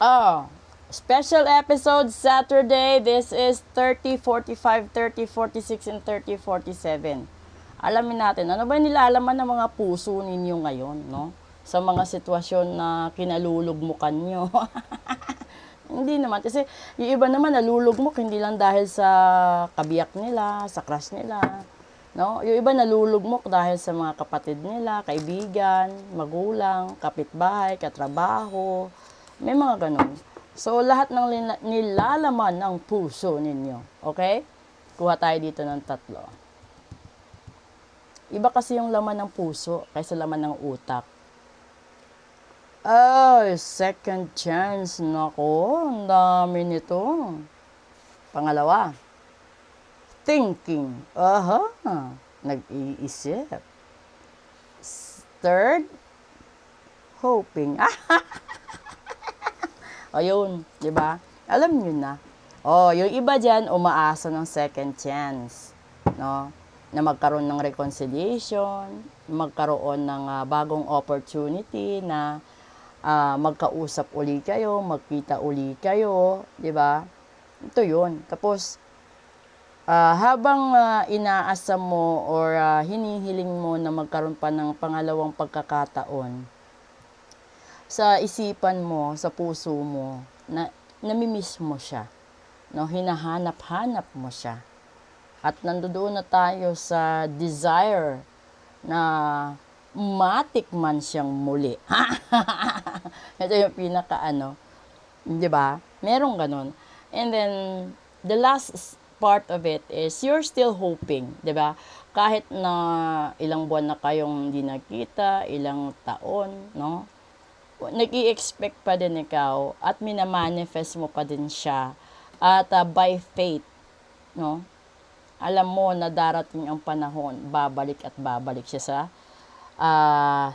Oh, special episode Saturday. This is 30, 45, 30, 46, and 30, 47. Alamin natin, ano ba yung nilalaman ng mga puso ninyo ngayon, no? Sa mga sitwasyon na kinalulugmukan nyo. Hindi naman. Kasi yung iba naman nalulugmok hindi lang dahil sa kabiyak nila, sa crush nila. No? Yung iba nalulugmok dahil sa mga kapatid nila, kaibigan, magulang, kapitbahay, katrabaho. May mga ganun. So, lahat ng nilalaman ng puso ninyo. Okay? Kuha tayo dito ng tatlo. Iba kasi yung laman ng puso kaysa laman ng utak. Ay, second chance. Nako, ang dami nito. Pangalawa, thinking. Aha, nag-iisip. Third, hoping. Ayun, di ba? Alam nyo na. Oh, yung iba dyan, umaasa ng second chance. No? Na magkaroon ng reconciliation, magkaroon ng bagong opportunity na magkausap uli kayo, magkita uli kayo, di ba? Ito yun. Tapos, habang inaasa mo or hinihiling mo na magkaroon pa ng pangalawang pagkakataon, sa isipan mo, sa puso mo, na namimiss mo siya. No? Hinahanap-hanap mo siya. At nandoon na tayo sa desire na matikman siyang muli. Ito yung di ba? Merong ganun. And then, the last part of it is, you're still hoping, di ba? Kahit na ilang buwan na kayong hindi nakita, ilang taon, no? Nag-i-expect pa din ikaw at minamanifest mo pa din siya. At by faith, no? Alam mo na darating ang panahon, babalik at babalik siya sa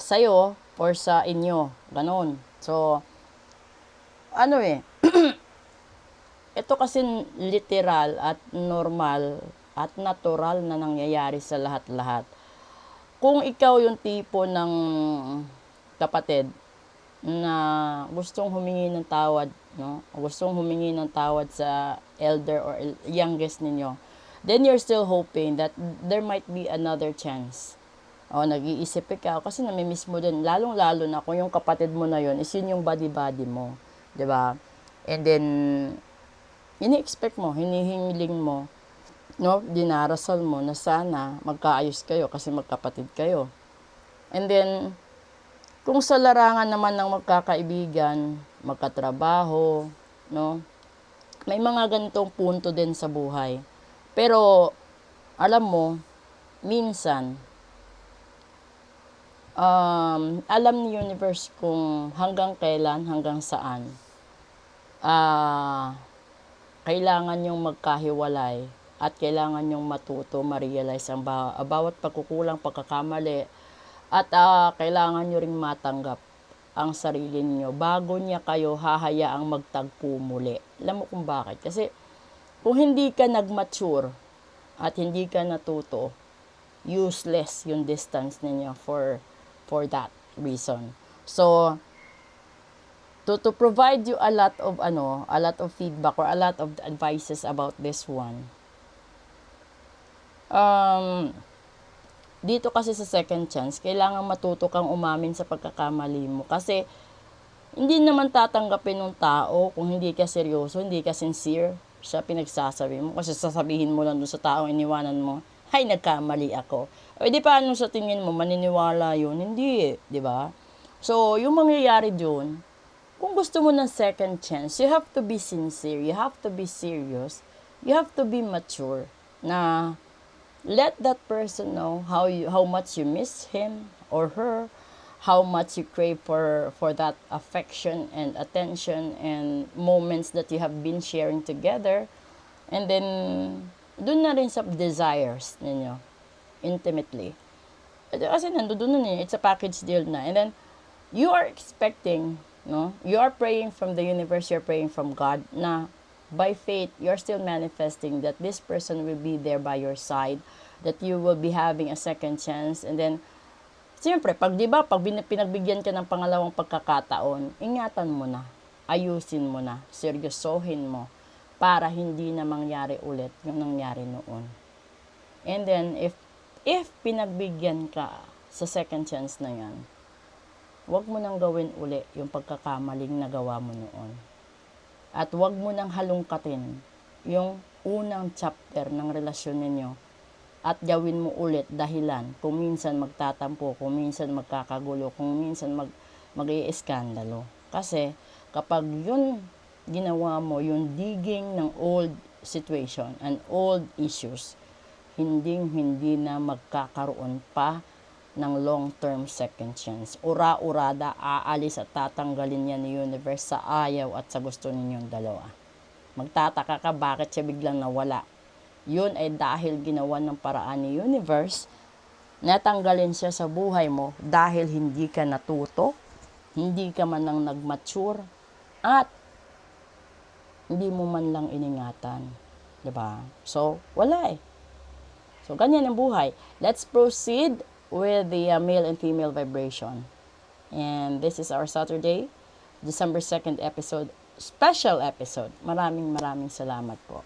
sa'yo or sa inyo. Ganon. So, ito kasi literal at normal at natural na nangyayari sa lahat-lahat. Kung ikaw yung tipo ng kapatid na gustong humingi ng tawad, no? Gustong humingi ng tawad sa elder or youngest ninyo, then you're still hoping that there might be another chance. O, nag-iisip ikaw kasi namimiss mo din, lalong-lalo na kung yung kapatid mo na yun is yun yung buddy-buddy mo. 'Di ba? And then, ini-expect mo, hinihingiling mo, no? Dinarasal mo na sana magkaayos kayo kasi magkapatid kayo. And then, kung sa larangan naman ng magkakaibigan, magkatrabaho, no? May mga ganitong punto din sa buhay. Pero, alam mo, minsan, alam ni universe kung hanggang kailan, hanggang saan, kailangan yung magkahiwalay at kailangan yung matuto, ma-realize ang bawat pagkukulang, pagkakamali, at kailangan nyo ring matanggap ang sarili niyo bago niya kayo hahayaang magtagpo muli. Alam mo kung bakit? Kasi kung hindi ka nag-mature at hindi ka natuto, useless yung distance ninyo for that reason. So, to provide you a lot of feedback or a lot of advices about this one. Dito kasi sa second chance, kailangan matuto kang umamin sa pagkakamali mo. Kasi, hindi naman tatanggapin ng tao kung hindi ka seryoso, hindi ka sincere sa pinagsasabi mo. Kasi sasabihin mo lang dun sa taong iniwanan mo, ay, nagkamali ako. O, di paano sa tingin mo, maniniwala yun? Hindi, di ba? So, yung mangyayari dun, kung gusto mo ng second chance, you have to be sincere, you have to be serious, you have to be mature, na let that person know how much you miss him or her, how much you crave for that affection and attention and moments that you have been sharing together. And then, dun na rin sa desires ninyo, intimately. Kasi nandun na it's a package deal na. And then, you are expecting, no? You are praying from the universe, you're praying from God, na by faith, you're still manifesting that this person will be there by your side, that you will be having a second chance. And then, siyempre, pag pinagbigyan ka ng pangalawang pagkakataon, ingatan mo na. ayusin mo na, seryosohin mo para hindi na mangyari ulit yung nangyari noon. And then, if pinagbigyan ka sa second chance na yan, huwag mo nang gawin uli yung pagkakamaling nagawa mo noon. At huwag mo nang halungkatin yung unang chapter ng relasyon ninyo at gawin mo ulit dahilan kung minsan magtatampo, kung minsan magkakagulo, kung minsan mag-iiskandalo. Kasi kapag yun ginawa mo, yung digging ng old situation and old issues, hindi na magkakaroon pa ng long-term second chance. Ura-urada, aalis at tatanggalin yan ni universe sa ayaw at sa gusto ninyong dalawa. Magtataka ka bakit siya biglang nawala. Yun ay dahil ginawa ng paraan ni universe, natanggalin siya sa buhay mo dahil hindi ka natuto, hindi ka man lang nag-mature, at hindi mo man lang iningatan. Diba? So, wala eh. So, ganyan ang buhay. Let's proceed with the male and female vibration. And this is our Saturday, December 2nd episode, special episode. Maraming salamat po.